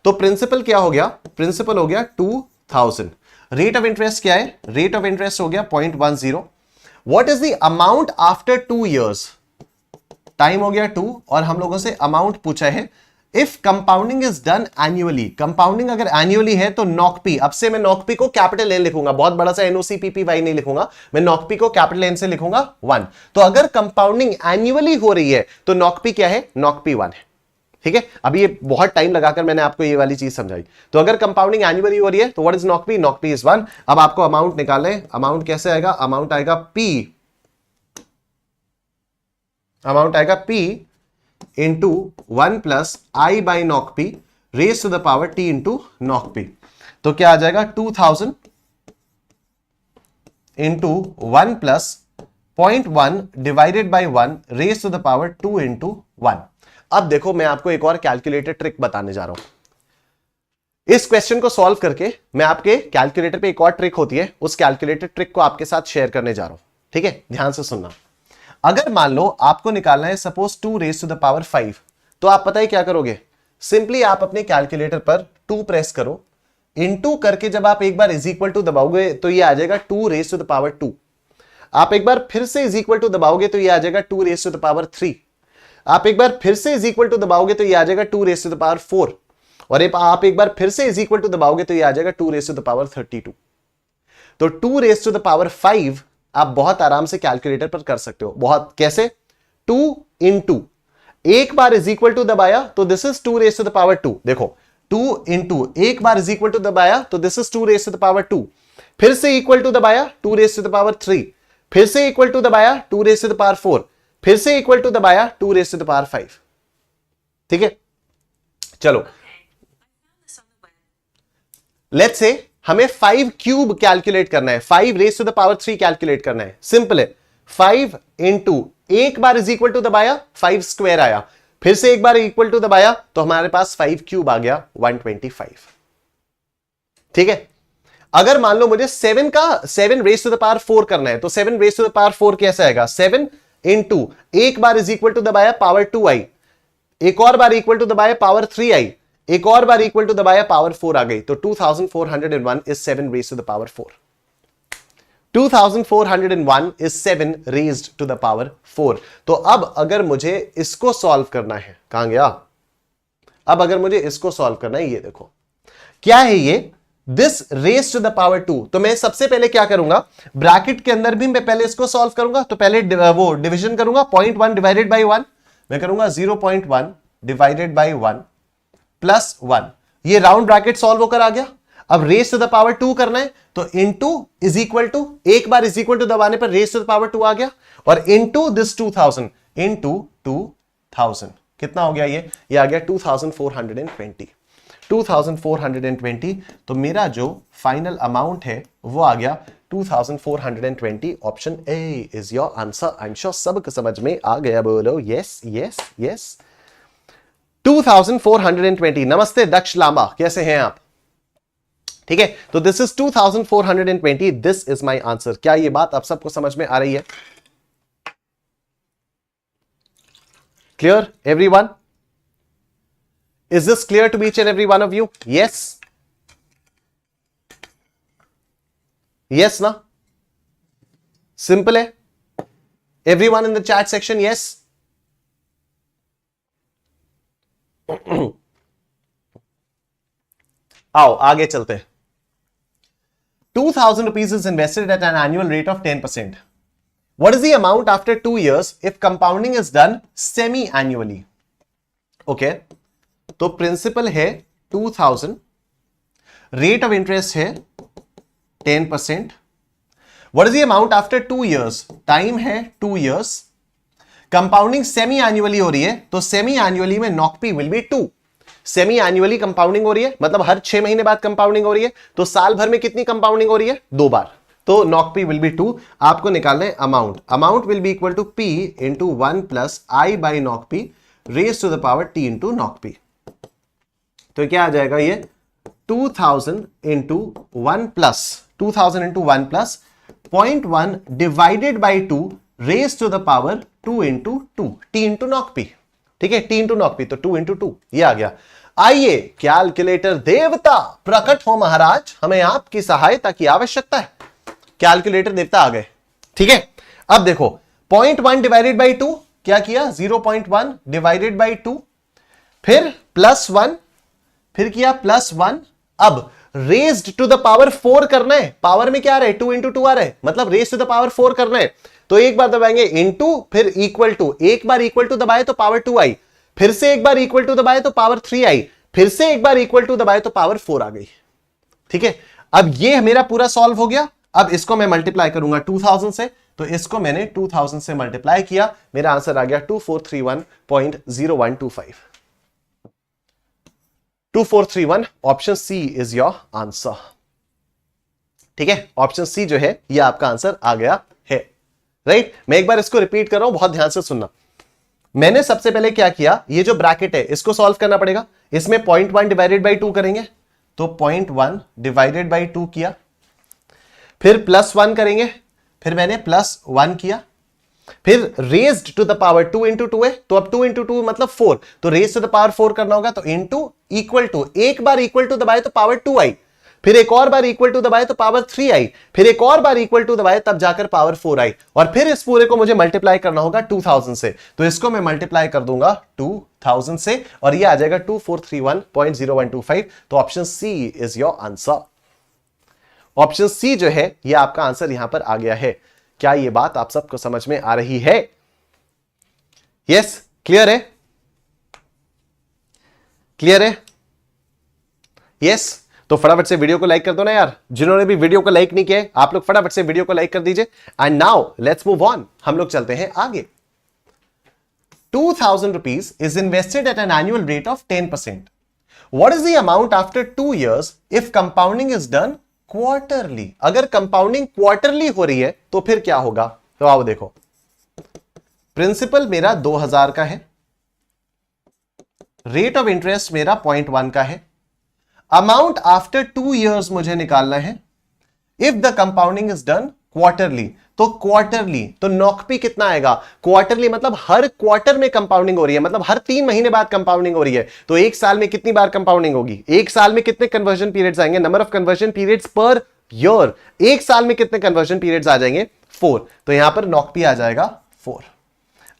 Speaker 1: तो प्रिंसिपल क्या हो गया, प्रिंसिपल हो गया 2000, रेट ऑफ इंटरेस्ट क्या है, रेट ऑफ इंटरेस्ट हो गया 0.10। What is the amount after 2 years, time हो गया 2 और हम लोगों से अमाउंट पूछा है। If compounding is done annually, compounding अगर एनुअली है तो नॉक पी, अब से मैं नॉक पी को कैपिटल एन लिखूंगा, बहुत बड़ा सा NOCPPY नहीं लिखूंगा, मैं नॉक पी को कैपिटल एन से लिखूंगा 1। तो अगर कंपाउंडिंग एनुअली हो रही है तो नॉक पी क्या है, नॉक पी 1 है। ठीक है, अभी ये बहुत टाइम लगाकर मैंने आपको ये वाली चीज समझाई। तो अगर कंपाउंडिंग एनुअली हो रही है तो what is knock P, knock पी इज 1। अब आपको अमाउंट निकालना है, अमाउंट कैसे आएगा, अमाउंट आएगा पी, अमाउंट आएगा p into 1 plus I by knock P raise to the power t into knock P. तो क्या आ जाएगा, 2000 into 1 plus 0.1 divided by 1 raise to the power 2 into 1। अब देखो, मैं आपको एक और कैलकुलेटर ट्रिक बताने जा रहा हूं। इस क्वेश्चन को सॉल्व करके मैं आपके कैलकुलेटर पे एक और ट्रिक होती है, उस कैलकुलेटर ट्रिक को आपके साथ शेयर करने जा रहा हूं। ठीक है, ध्यान से सुनना। अगर मान लो आपको निकालना है suppose 2 raise to the power 5, तो आप पता है क्या करोगे, सिंपली आप अपने कैलकुलेटर पर 2 प्रेस करो, इनटू करके जब आप एक बार इज इक्वल टू दबाओगे तो ये आ जाएगा 2 रेज टू द पावर 2। आप एक बार फिर से इज इक्वल टू दबाओगे तो ये आ जाएगा 2 रेज टू द पावर 3। आप एक बार फिर से इज इक्वल टू दबाओगे तो ये आ जाएगा 2 रेज टू द पावर 4। और आप एक बार फिर से इज इक्वल टू दबाओगे तो ये आ जाएगा 2 रेज टू द पावर 32। तो 2 रेज टू द पावर 5 आप बहुत आराम से कैलकुलेटर पर कर सकते हो। बहुत कैसे? 2 इंटू एक बार इज इक्वल टू दबाया तो this is 2 raise to the power 2। देखो 2 इंटू एक बार इज इक्वल टू दबाया तो this is 2 raise to the power 2। फिर से इक्वल टू दबाया 2 रेज टू द पावर 3। फिर से इक्वल टू दबाया 2 रेज टू द पावर 4। फिर से इक्वल टू दबाया 2 रेज टू द पावर 5। ठीक है, चलो लेट्स से हमें 5 क्यूब कैलकुलेट करना है, 5 raise to the power 3 calculate करना है। सिंपल है, 5 इंटू एक बार इज इक्वल टू दबाया 5 स्क्वायर आया, फिर से एक बार इक्वल टू दबाया तो हमारे पास 5 क्यूब आ गया 125। ठीक है, अगर मान लो मुझे 7 रेज टू द पावर 4 करना है तो 7 रेज टू द पावर 4 कैसे आएगा? 7 इंटू एक बार इज इक्वल टू दबाया पावर 2 आई, एक और बार इक्वल टू दबाया पावर 3 आई, एक और बार इक्वल टू दबाया पावर 4 आ गई। तो 2401 is 7 raise to the power 4। 2401 is 7 raised to the power 4। तो अब अगर मुझे इसको सॉल्व करना है, कहां गया? अब अगर मुझे इसको सॉल्व करना है, ये देखो क्या है ये, this raise to the power 2। तो मैं सबसे पहले क्या करूंगा, ब्रैकेट के अंदर भी मैं पहले इसको सॉल्व करूंगा। तो पहले वो डिवीजन करूंगा, 0.1 डिवाइडेड बाई 1 मैं करूंगा 0.1 डिवाइडेड बाई 1 प्लस 1। ये राउंड ब्रैकेट सॉल्व होकर आ गया। अब रेज टू द पावर 2 करना है तो इनटू इज इक्वल टू, एक बार इज इक्वल टू दबाने पर रेज टू द पावर 2 आ गया, और इनटू दिस 2000 इनटू 2000 कितना हो गया? ये आ गया 2420। 2420। तो मेरा जो फाइनल अमाउंट है वो आ गया 2420। Option A is your answer. I am sure सबको समझ में आ गया, बोलो यस यस यस। 2420। नमस्ते दक्ष लांबा, कैसे हैं आप? ठीक है, तो this is 2420, this is my answer. क्या ये बात आप सबको समझ में आ रही है? Clear everyone? Is this clear to each and every one of you? Yes? Yes ना? Simple है? Everyone in the chat section, yes? आओ आगे चलते हैं। 2000 rupees is invested at an annual rate of 10%. What is the amount after 2 years if compounding is done semi-annually? Okay. तो principal है 2000, rate of interest है 10%। What is the amount after 2 years? Time है 2 years. Compounding semi annually हो रही है, तो semi annually में NOCP will be 2। Semi annually compounding हो रही है, मतलब हर 6 महीने बाद कंपाउंडिंग हो रही है, तो साल भर में कितनी कंपाउंडिंग हो रही है? 2 बार। तो नॉकपी विल बी 2। आपको निकालना है amount. Amount will be equal to P into 1 plus I by नॉकपी raise to the power T into नॉकपी। तो क्या आ जाएगा ये 2000 into 1 plus 2000 into 1 plus 0.1 divided by 2 raise to the power 2 into 2 t into NOCP. ठीक है, T into नॉकपी, तो 2 into 2 ये आ गया। आइए कैलकुलेटर देवता प्रकट हो महाराज, हमें आपकी सहायता की आवश्यकता है। कैलकुलेटर देवता आ गए। ठीक है, अब देखो 0.1 डिवाइडेड बाई 2 क्या किया? 0.1 डिवाइडेड बाई 2, फिर प्लस 1, फिर किया प्लस 1। अब रेज्ड टू द पावर 4 करना है। पावर में क्या आ रहा है? 2 इंटू 2 आ रहा है, मतलब रेज टू द पावर 4 करना है। तो एक बार दबाएंगे इंटू, फिर इक्वल टू, एक बार इक्वल टू दबाए तो पावर 2 आई, फिर से एक बार इक्वल टू दबाए तो पावर 3 आई, फिर से एक बार इक्वल टू दबाए तो पावर 4 आ गई। ठीक है, अब ये मेरा पूरा सॉल्व हो गया। अब इसको मैं मल्टीप्लाई करूंगा 2000 से, तो इसको मैंने 2000 से मल्टीप्लाई किया, मेरा आंसर आ गया 2431.0125। 2431, option C is your answer. ठीक है, ऑप्शन सी जो है ये आपका आंसर आ गया है। राइट, मैं एक बार इसको रिपीट कर रहा हूं, बहुत ध्यान से सुनना। मैंने सबसे पहले क्या किया, ये जो ब्रैकेट है इसको सॉल्व करना पड़ेगा। इसमें 0.1 डिवाइडेड बाई 2 करेंगे, तो 0.1 डिवाइडेड बाई 2 किया, फिर प्लस 1 करेंगे, फिर मैंने प्लस 1 किया, फिर raised to the power 2 into 2 है, तो अब 2 इंटू 2 मतलब 4, तो रेज टू द पावर 4 करना होगा, तो इंटू इक्वल टू, एक बार इक्वल टू दबाए तो पावर 2 आई, फिर एक और बार इक्वल टू दबाए तो पावर 3 आई, फिर एक और बार इक्वल टू दबाए तब जाकर पावर 4 आई, और फिर इस पूरे को मुझे मल्टीप्लाई करना होगा 2000 से, तो इसको मैं मल्टीप्लाई कर दूंगा 2000 से और ये आ जाएगा 2431.0125। तो option C is your answer. Option C जो है ये आपका आंसर यहां पर आ गया है। क्या ये बात आप सबको समझ में आ रही है? यस, क्लियर है? क्लियर है? यस, तो फटाफट से वीडियो को लाइक कर दो ना यार। जिन्होंने भी वीडियो को लाइक नहीं किया आप लोग फटाफट से वीडियो को लाइक कर दीजिए। And now let's move on, हम लोग चलते हैं आगे। 2000 rupees is invested at an annual rate of 10%. What is the amount after 2 years if compounding is done quarterly? अगर कंपाउंडिंग क्वार्टरली हो रही है तो फिर क्या होगा? तो आओ देखो, प्रिंसिपल मेरा 2000 का है, रेट ऑफ इंटरेस्ट मेरा 0.1 का है, अमाउंट आफ्टर 2 years मुझे निकालना है। If the compounding is done quarterly, तो क्वार्टरली तो नॉकपी कितना आएगा? क्वार्टरली मतलब हर क्वार्टर में कंपाउंडिंग हो रही है, मतलब हर 3 महीने बाद कंपाउंडिंग हो रही है। तो एक साल में कितनी बार कंपाउंडिंग होगी? एक साल में कितने कन्वर्जन पीरियड्स आएंगे? Number of conversion periods per year. एक साल में कितने कन्वर्जन पीरियड्स आ जाएंगे? 4। तो यहां पर नॉकपी आ जाएगा 4।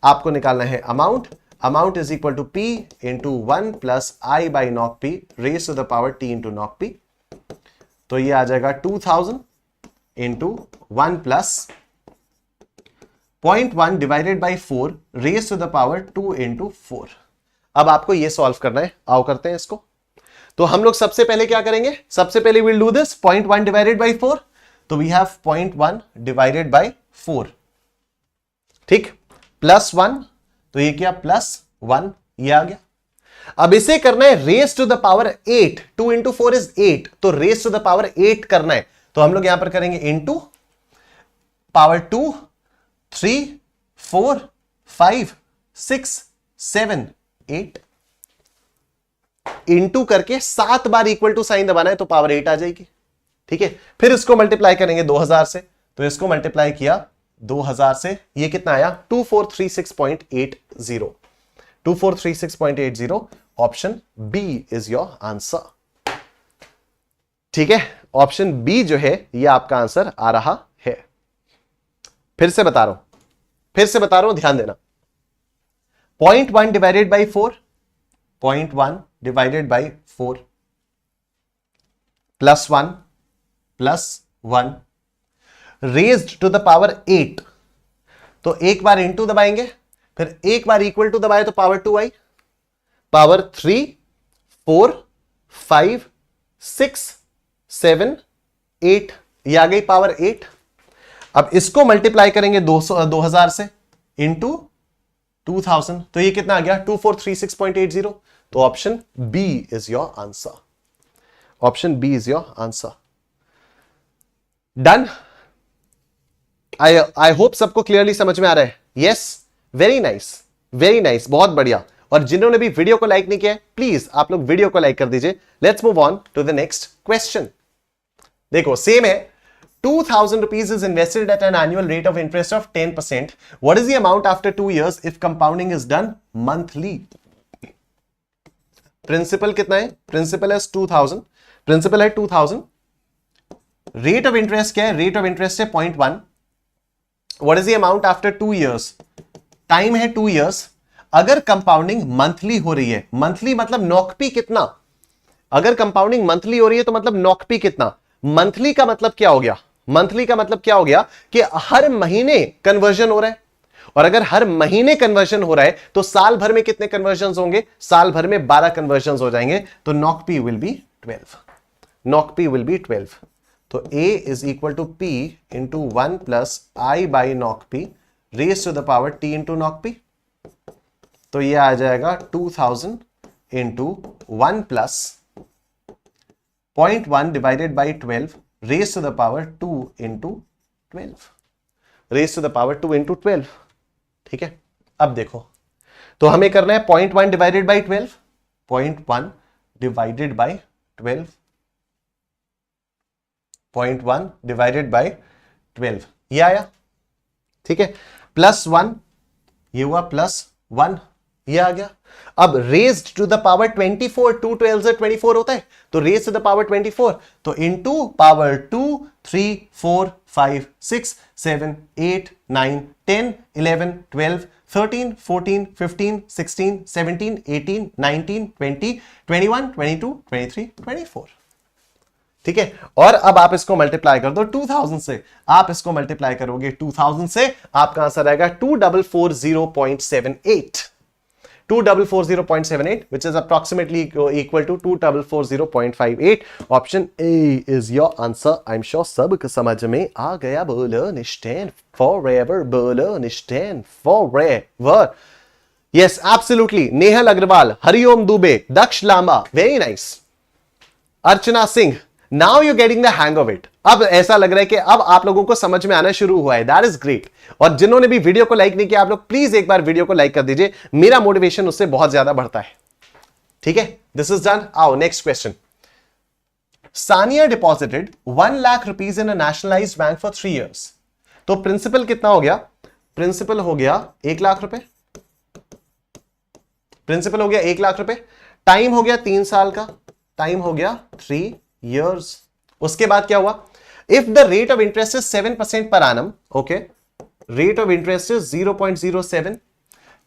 Speaker 1: आपको निकालना है amount. Amount is equal to P into 1 plus I by knock P raise to the power T into knock P. तो ये आ जाएगा 2000 into 1 plus 0.1 divided by 4 raise to the power 2 into 4। अब आपको ये सॉल्व करना है, आओ करते हैं इसको। तो हम लोग सबसे पहले क्या करेंगे? सबसे पहले will do this 0.1 divided by 4, तो वी हैव 0.1 डिवाइडेड बाई 4, ठीक, प्लस 1, तो ये क्या प्लस 1, ये आ गया। अब इसे करना है raise to the power 8, 2 into 4 is 8, तो रेज टू द पावर 8 करना है, तो हम लोग यहां पर करेंगे इंटू पावर 2, 3, 4, 5, 6, 7, 8, इंटू करके 7 बार इक्वल टू साइन दबाना है तो पावर 8 आ जाएगी, ठीक है। फिर इसको मल्टीप्लाई करेंगे 2000 से, तो इसको मल्टीप्लाई किया 2000 से, ये कितना आया? 2436.80। 2436.80, option B is your answer, ठीक है। ऑप्शन बी जो है ये आपका आंसर आ रहा है। फिर से बता रहा हूं, ध्यान देना। 0.1 divided by 4, 0.1 divided by 4 plus 1 plus 1 raised to the power 8, तो एक बार इंटू दबाएंगे, फिर एक बार इक्वल टू दबाए तो पावर 2 आई, पावर 3, 4, 5, 6, 7, 8, ये आ गई पावर 8। अब इसको मल्टीप्लाई करेंगे 2000 से इंटू 2000, तो ये कितना आ गया? 2436.80। तो option B is your answer. Option B is your answer. Done. I hope सबको क्लियरली समझ में आ रहा है। Yes, very nice, very nice, बहुत बढ़िया। और जिन्होंने भी वीडियो को लाइक नहीं किया है प्लीज आप लोग वीडियो को लाइक कर दीजिए। Let's move on to the next question. देखो सेम है, 2000 rupees is invested at an annual rate of interest of 10%. What is the amount after 2 years if compounding is done monthly? Principal कितना है? Principal है 2000, principal है 2000। Rate of interest क्या है? Rate of interest है 0.1। What is the amount after 2 years? Time है 2 years। अगर compounding monthly हो रही है, मंथली मतलब नॉकपी कितना? अगर कंपाउंडिंग मंथली हो रही है तो मतलब नॉकपी कितना? मंथली का मतलब क्या हो गया? मंथली का मतलब क्या हो गया कि हर महीने कन्वर्जन हो रहा है, और अगर हर महीने कन्वर्जन हो रहा है तो साल भर में कितने कन्वर्जन होंगे? साल भर में 12 कन्वर्जन हो जाएंगे, तो नॉकपी विल बी 12। नॉकपी विल बी 12। तो A is equal to P into 1 plus I by नॉकपी raise to the power T into नॉकपी। तो ये आ जाएगा 2000 into 1 plus 0.1 divided by 12 raise to the power 2 into 12, raise to the power 2 into 12, ठीक है। अब देखो, तो हमें करना है 0.1 divided by 12, 0.1 divided by 12, 0.1 divided by 12, ये आया, ठीक है। प्लस 1, ये हुआ प्लस 1, ये आ गया। अब रेज्ड टू द पावर 24, 2 12 से 24 होता है, तो रेज्ड टू द पावर 24, तो इनटू पावर 2 3 4 5 6 7 8 9 10 11 12 13 14 15 16 17 18 19 20 21 22 23 24। ठीक है, और अब आप इसको मल्टीप्लाई कर दो 2000 से, आप इसको मल्टीप्लाई करोगे 2000 से, आपका आंसर आएगा 2440.78, 2440.78, which is approximately equal to 2440.58. Option A is your answer. I'm sure सबको समझ में आ गया। बोलो stand forever, बोलो stand forever. Yes, absolutely. Nehal Agarwal, Hariom Dubey, Daksh Lamba, very nice. Archana Singh, now you getting the hang of it. अब ऐसा लग रहा है कि अब आप लोगों को समझ में आना शुरू हुआ है। That is great. और जिन्होंने भी वीडियो को लाइक नहीं किया, आप लोग प्लीज एक बार वीडियो को लाइक कर दीजिए, मेरा मोटिवेशन उससे बहुत ज्यादा बढ़ता है। ठीक है, दिस इज डन। आओ next question. Sania deposited 1 lakh rupees in a nationalised bank for 3 years। तो प्रिंसिपल कितना हो गया? प्रिंसिपल हो गया 1 लाख रुपए, प्रिंसिपल हो गया 1 लाख रुपए, टाइम हो गया 3 साल का, टाइम हो गया 3 years। उसके बाद क्या हुआ? If the rate of interest is 7% पर annum, okay, rate of interest is 0.07,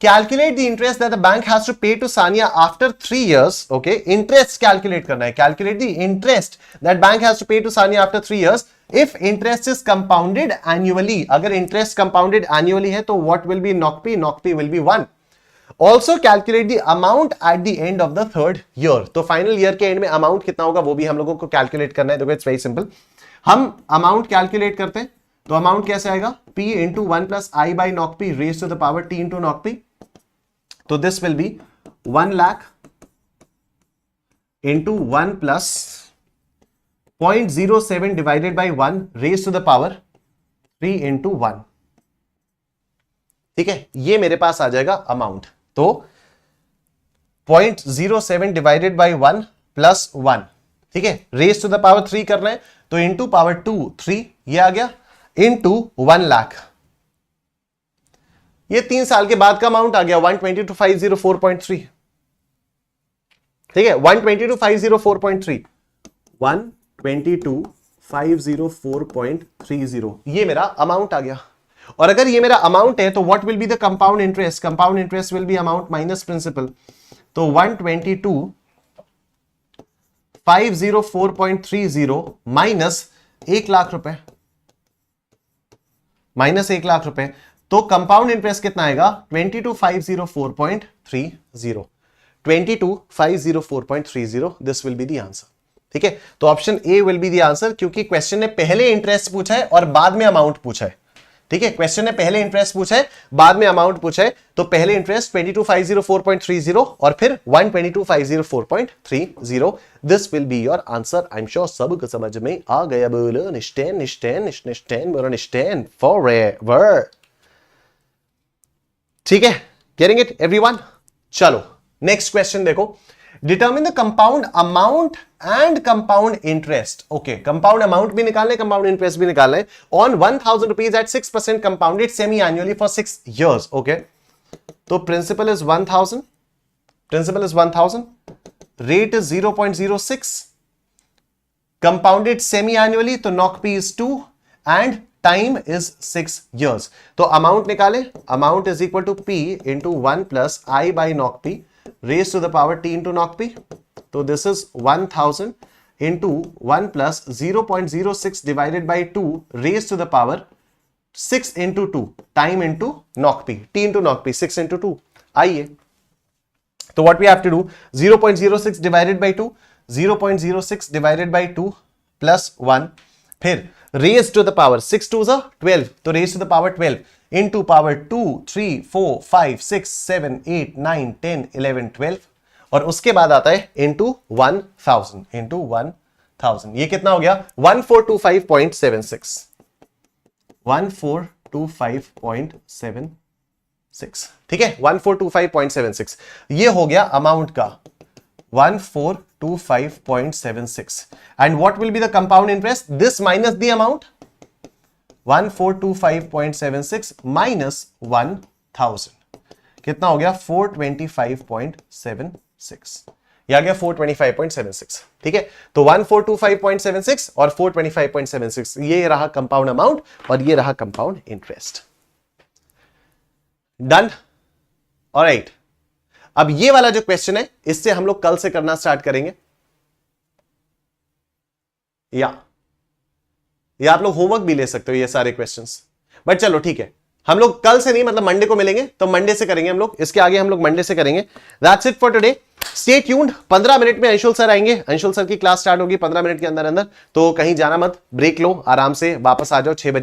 Speaker 1: calculate the interest that the bank has to pay to Sania after 3 years, okay, interest calculate करना है, calculate the interest that bank has to pay to Sania after 3 years if interest is compounded annually. अगर interest compounded annually है तो what will be नॉकपी? नॉकपी will be 1। Also calculate the amount at the end of the 3rd year। तो final year के and में amount कितना होगा वो भी हम लोगों को कैलकुलेट करना है। देखो इट्स वेरी सिंपल, हम अमाउंट कैलकुलेट करते हैं तो अमाउंट कैसे आएगा? P into 1 plus I by knock P raise to the power T into knock P. तो this will be 1 lakh into 1 plus 0.07 divided by 1 raise to the power 3 into 1। ठीक है, ये मेरे पास आ जाएगा अमाउंट। तो 0.07 डिवाइडेड बाई 1 प्लस 1, ठीक है, raise to the power 3 करना है तो इंटू पावर 2 3, ये आ गया, इंटू 1 लाख, ये 3 साल के बाद का अमाउंट आ गया 122,504.3। ठीक है, 122,504.3, 122,504.30, ये मेरा अमाउंट आ गया। और अगर ये मेरा अमाउंट है तो what will be the compound interest? Compound interest will be amount minus principal. तो 122,504.30 माइनस 1 लाख रुपए, माइनस 1 लाख रुपए, तो कंपाउंड इंटरेस्ट कितना आएगा? 22,504.30, 22,504.30, this will be the answer. ठीक है, तो option A will be the answer, क्योंकि क्वेश्चन ने पहले इंटरेस्ट पूछा है और बाद में अमाउंट पूछा है। ठीक है, क्वेश्चन ने पहले इंटरेस्ट पूछा है, बाद में अमाउंट पूछा है, तो पहले इंटरेस्ट 22,504.30 और फिर 122,504.30, this will be your answer. I am sure सबको समझ में आ गया। बोलो निश्चैन निश्चैन निश्चैन, बोलो निश्चैन फॉरएवर। ठीक है, गेटिंग इट एवरीवन? चलो नेक्स्ट क्वेश्चन देखो। Determine the compound amount and compound interest. Okay, compound amount भी निकालना है, कंपाउंड इंटरेस्ट भी निकालना है, on 1,000 rupees at 6% compounded semi annually for 6 years। Okay, तो principal is 1,000, principal is 1,000, rate is 0.06, compounded semi annually तो नॉक पी is 2 and time is 6 years। तो अमाउंट निकाले, amount is equal to P into 1 plus I by knock P raised to the power T into knock P. So this is 1,000 into 1 plus 0.06 divided by 2 raised to the power 6 into 2 time into knock P, T into knock P, 6 into 2. आइए, तो what we have to do, 0.06 divided by 2, 0.06 divided by 2 plus 1, फिर raised to the power 6 2s are 12, तो raised to the power 12 into power 2 3 4 5 6 7 8 9 10 11 12, और उसके बाद आता है into 1,000, into 1,000, ये कितना हो गया? 1425.76, 1425.76। ठीक है, 1425.76, ये हो गया अमाउंट का 1425.76। And what will be the compound interest? This minus the amount, 1425.76 minus 1,000, कितना हो गया 425.76, यह आ गया 425.76। ठीक है, तो 1425.76 और 425.76 ये रहा कंपाउंड अमाउंट और ये रहा कंपाउंड इंटरेस्ट। डन। ऑलराइट, अब ये वाला जो क्वेश्चन है इससे हम लोग कल से करना स्टार्ट करेंगे, या आप लोग होमवर्क भी ले सकते हो ये सारे क्वेश्चंस, बट चलो ठीक है, हम लोग कल से नहीं मतलब मंडे को मिलेंगे, तो मंडे से करेंगे हम लोग, इसके आगे हम लोग मंडे से करेंगे। That's it for today, stay tuned. 15 minute में अंशुल सर आएंगे, अंशुल सर की क्लास स्टार्ट होगी 15 मिनट के अंदर अंदर, तो कहीं जाना मत, ब्रेक लो, आराम से वापस आ जाओ 6 बजे